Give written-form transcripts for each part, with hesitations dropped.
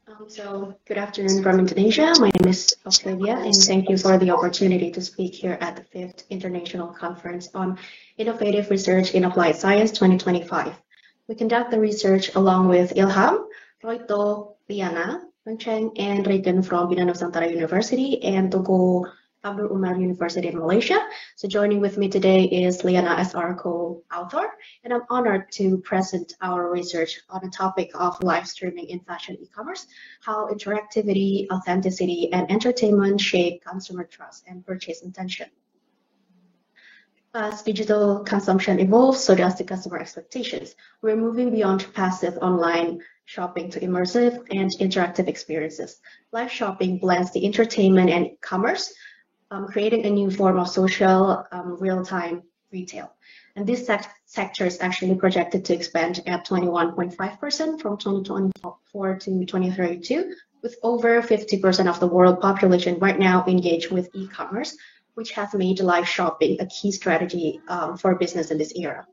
Good afternoon from Indonesia. My name is Octavia, and thank you for the opportunity to speak here at the 5th International Conference on Innovative Research in Applied Science 2025. We conduct the research along with Ilham, Roito, Liana, Cheng, and Regan from Bina Nusantara University and Togo Abdul Umar University in Malaysia. So joining with me today is Liana as our co-author, and I'm honored to present our research on the topic of live streaming in fashion e-commerce, how interactivity, authenticity, and entertainment shape consumer trust and purchase intention. As digital consumption evolves, so does the customer expectations. We're moving beyond passive online shopping to immersive and interactive experiences. Live shopping blends the entertainment and commerce, creating a new form of social real-time retail. And this sector is actually projected to expand at 21.5% from 2024 to 2032, with over 50% of the world population right now engaged with e-commerce, which has made live shopping a key strategy for business in this era.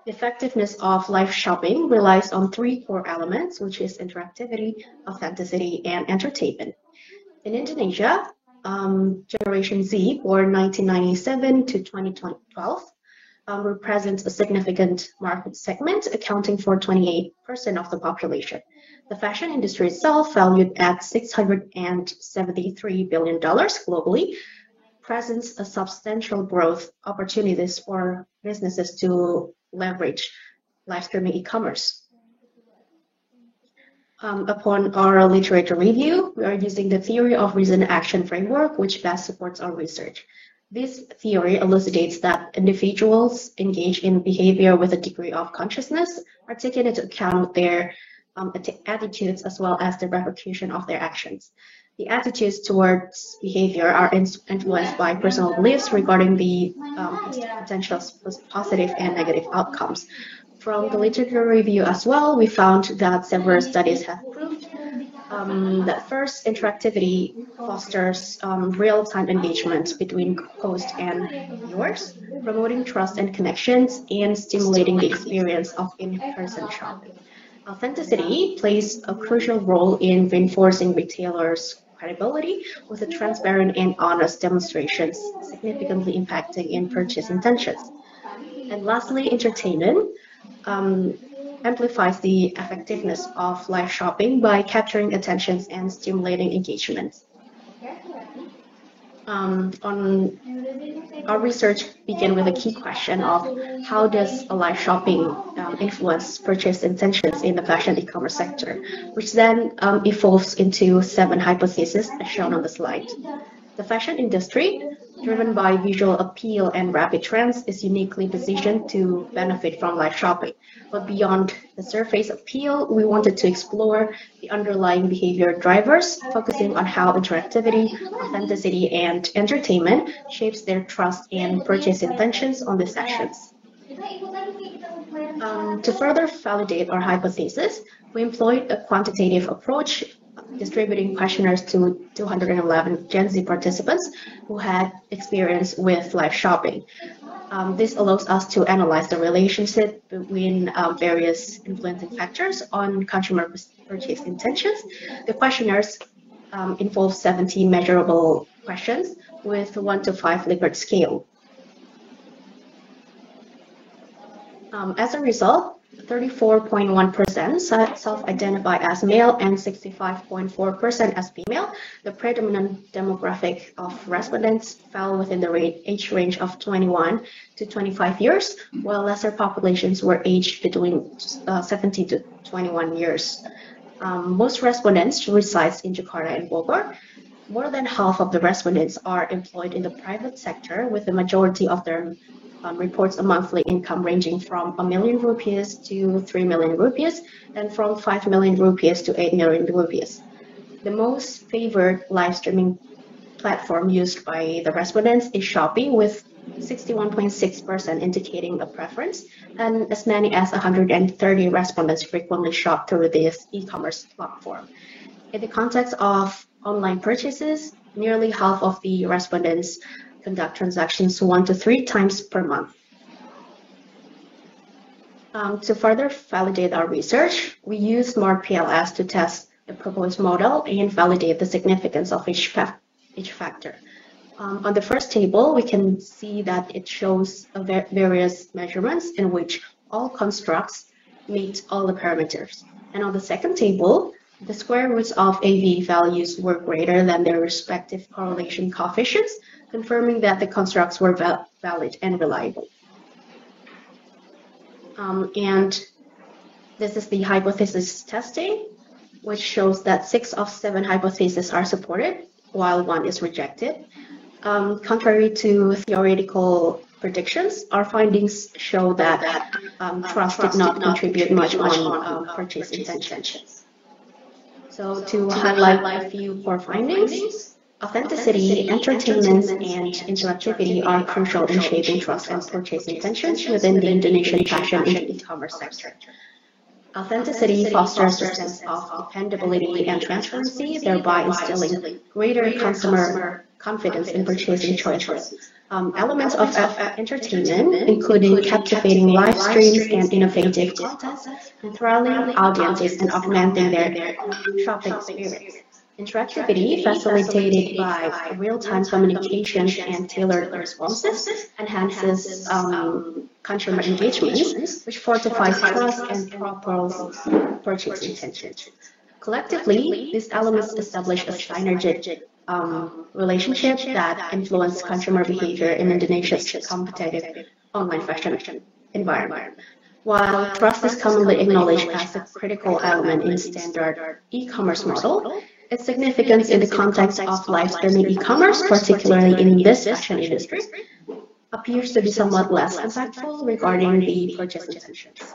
The effectiveness of live shopping relies on three core elements, which is interactivity, authenticity, and entertainment. In Indonesia, Generation Z, born 1997 to 2012, represents a significant market segment, accounting for 28% of the population. The fashion industry itself, valued at $673 billion globally, presents a substantial growth opportunities for businesses to leverage live streaming e-commerce. Upon our literature review, we are using the theory of reason action framework, which best supports our research. This theory elucidates that individuals engage in behavior with a degree of consciousness are taken into account their attitudes as well as the repercussion of their actions. The attitudes towards behavior are influenced by personal beliefs regarding the potential positive and negative outcomes. From the literature review as well, we found that several studies have proved that first, interactivity fosters real-time engagement between host and viewers, promoting trust and connections and stimulating the experience of in-person shopping. Authenticity plays a crucial role in reinforcing retailers' credibility with a transparent and honest demonstrations, significantly impacting in purchase intentions. And lastly, entertainment amplifies the effectiveness of live shopping by capturing attentions and stimulating engagement. Our research began with a key question of how does a live shopping influence purchase intentions in the fashion e-commerce sector, which then evolves into 7 hypotheses as shown on the slide. The fashion industry, driven by visual appeal and rapid trends, is uniquely positioned to benefit from live shopping. But beyond the surface appeal, we wanted to explore the underlying behavior drivers, focusing on how interactivity, authenticity, and entertainment shapes their trust and purchase intentions on these actions. To further validate our hypothesis, we employed a quantitative approach, distributing questionnaires to 211 Gen Z participants who had experience with live shopping. This allows us to analyze the relationship between various influencing factors on consumer purchase intentions. The questionnaires involve 70 measurable questions with 1 to 5 Likert scale. As a result, 34.1% self-identify as male and 65.4% as female. The predominant demographic of respondents fell within the age range of 21 to 25 years, while lesser populations were aged between 17 to 21 years. Most respondents reside in Jakarta and Bogor. More than half of the respondents are employed in the private sector, with the majority of them reports a monthly income ranging from 1 million rupees to 3 million rupees and from 5 million rupees to 8 million rupees. The most favored live streaming platform used by the respondents is Shopee, with 61.6% indicating a preference, and as many as 130 respondents frequently shop through this e-commerce platform. In the context of online purchases, nearly half of the respondents conduct transactions 1 to 3 times per month. To further validate our research, we use Smart PLS to test the proposed model and validate the significance of each factor. On the first table, we can see that it shows various measurements in which all constructs meet all the parameters. And on the second table, the square roots of AV values were greater than their respective correlation coefficients, confirming that the constructs were valid and reliable. And this is the hypothesis testing, which shows that 6 of 7 hypotheses are supported, while 1 is rejected. Contrary to theoretical predictions, our findings show that trust did not contribute much on purchase intention. So to highlight a few core findings, authenticity, entertainment, and interactivity are crucial in shaping trust and purchase intentions within the Indonesian fashion and e-commerce sector. Authenticity fosters a sense of dependability and transparency, thereby instilling greater consumer confidence in purchasing choices. Elements of entertainment, including captivating live streams and innovative content, enthralling audiences and augmenting their shopping experience. Interactivity, facilitated by real-time communications and tailored responses, enhances consumer engagement, which fortifies trust and propels purchase intention. Collectively, these elements establish a synergistic relationship that influence consumer behavior in Indonesia's competitive online fashion environment. While trust is commonly acknowledged as a critical element in standard e-commerce model, its significance in the context of live streaming e-commerce, particularly in this fashion industry, appears to be somewhat less impactful regarding the purchase intentions.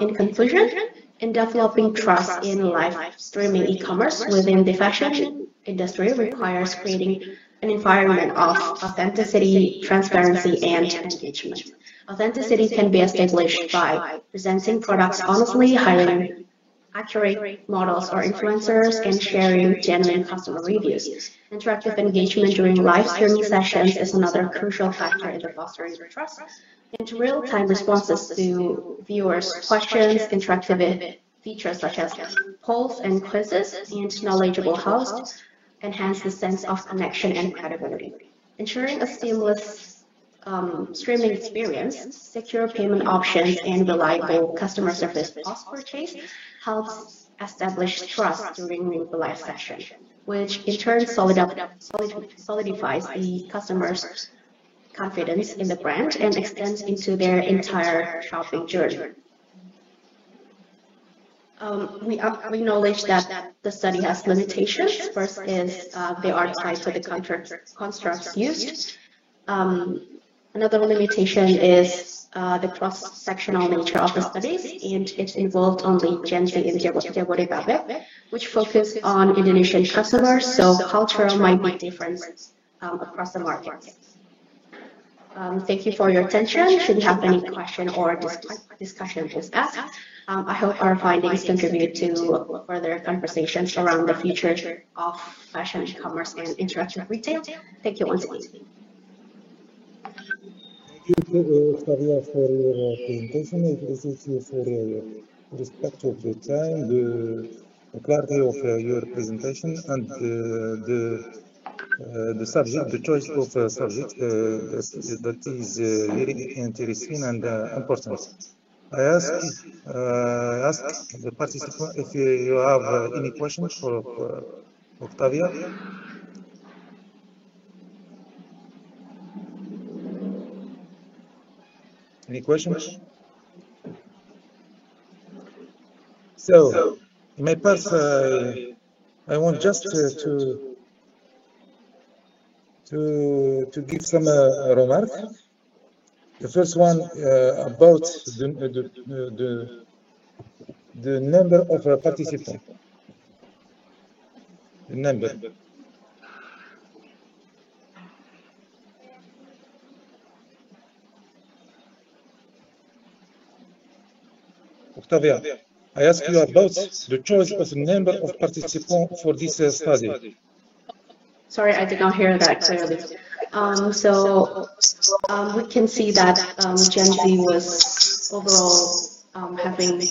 In conclusion, in developing trust in live streaming e-commerce within the fashion industry requires creating an environment of authenticity, transparency, and engagement. Authenticity can be established by presenting products honestly, hiring accurate models or influencers, and sharing genuine customer reviews. Interactive engagement during live streaming sessions is another crucial factor in the fostering of trust. And real-time responses to viewers' questions, interactive features such as polls and quizzes, and knowledgeable hosts enhance the sense of connection and credibility. Ensuring a seamless streaming experience, secure payment options, and reliable customer service post-purchase helps establish trust during the live session, which in turn solidifies the customer's confidence in the brand and extends into their entire shopping journey. We acknowledge that the study has limitations. First is they are tied to the constructs used. Another limitation is the cross-sectional nature of the studies, and it involved only Gen Z in Jabodetabek, which focused on Indonesian customers, so cultural might be different across the market. Thank you for your attention. Should you have any question or discussion, please ask. I hope our findings contribute to further conversations around the future of fashion e-commerce and interactive retail. Thank you once again. Thank you, Octavia, for your presentation. I appreciate you for your respect of your time, the clarity of your presentation, and the subject, the choice of subject that is very interesting and important. I ask the participant if you have any questions for Octavia. Any questions? So, in my part, I want just to give some remarks. The first one about the number of participants. The number. Octavia, I ask you about the choice of the number of participants for this study. Sorry, I did not hear that clearly. We can see that Gen Z was overall having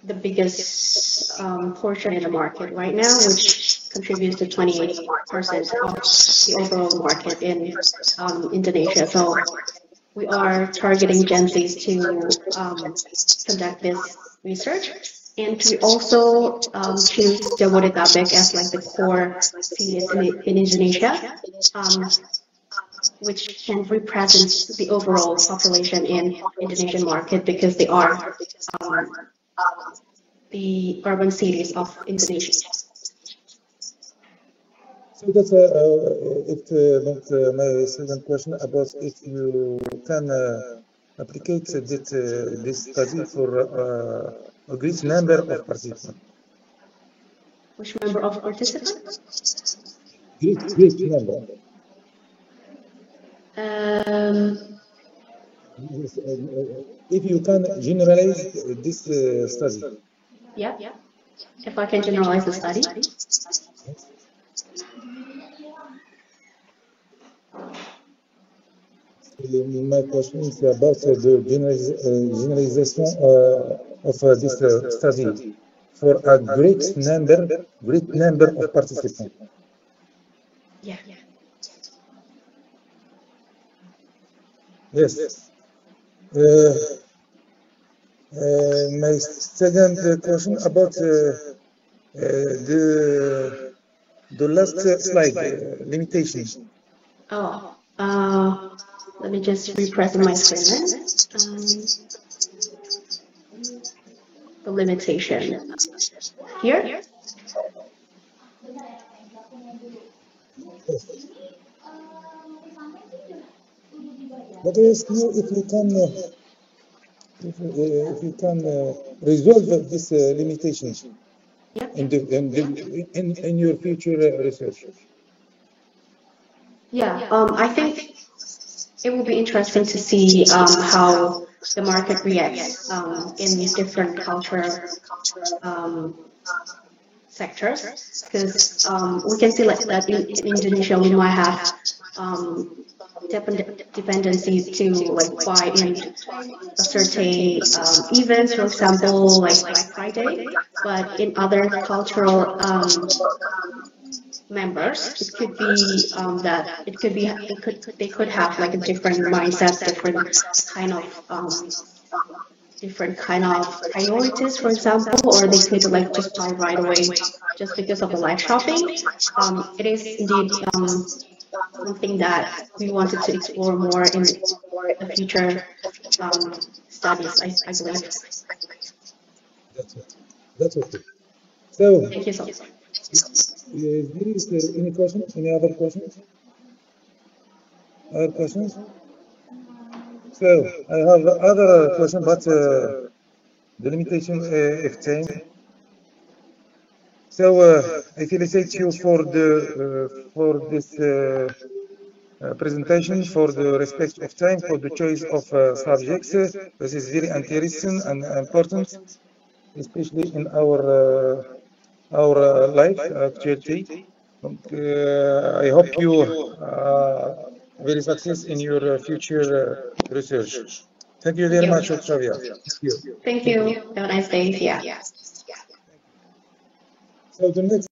the biggest portion in the market right now, which contributes to 28% of the overall market in Indonesia. So we are targeting Gen Zs to conduct this research. And we also choose Jabodetabek as like the core cities in Indonesia, which can represent the overall population in Indonesian market because they are the urban cities of Indonesia. So that's my second question about if you can applicate this study for a great number of participants. Which member of participants? Great number. If you can generalize this study. Yeah. If I can generalize the study. My question is about the generalization of this study for a great number of participants. Yeah. Yes. My second question about the last slide, limitation. Oh, let me just represent my screen. The limitation here. But I ask you if you can resolve this limitation in your future research. Yeah, I think it will be interesting to see how the market reacts in different cultural sectors, because we can see like that in Indonesia we might have dependencies to like buy in a certain events, for example, like Black Friday, but in other cultural members, it could be that they could have like a different mindset, different kind of priorities, for example, or they could like just buy right away just because of the live shopping. It is indeed something that we wanted to explore more in the future studies, I believe. That's okay. So, thank you so much. Is there any question? Any other questions? Other questions? So, I have other question, but the limitation of time. So, I felicitate you for this presentation, for the respect of time, for the choice of subjects. This is very interesting and important, especially in our life actually. I hope you very success in your future research. Thank you very much, Octavia. Thank you. Have a nice day. Yeah. So the next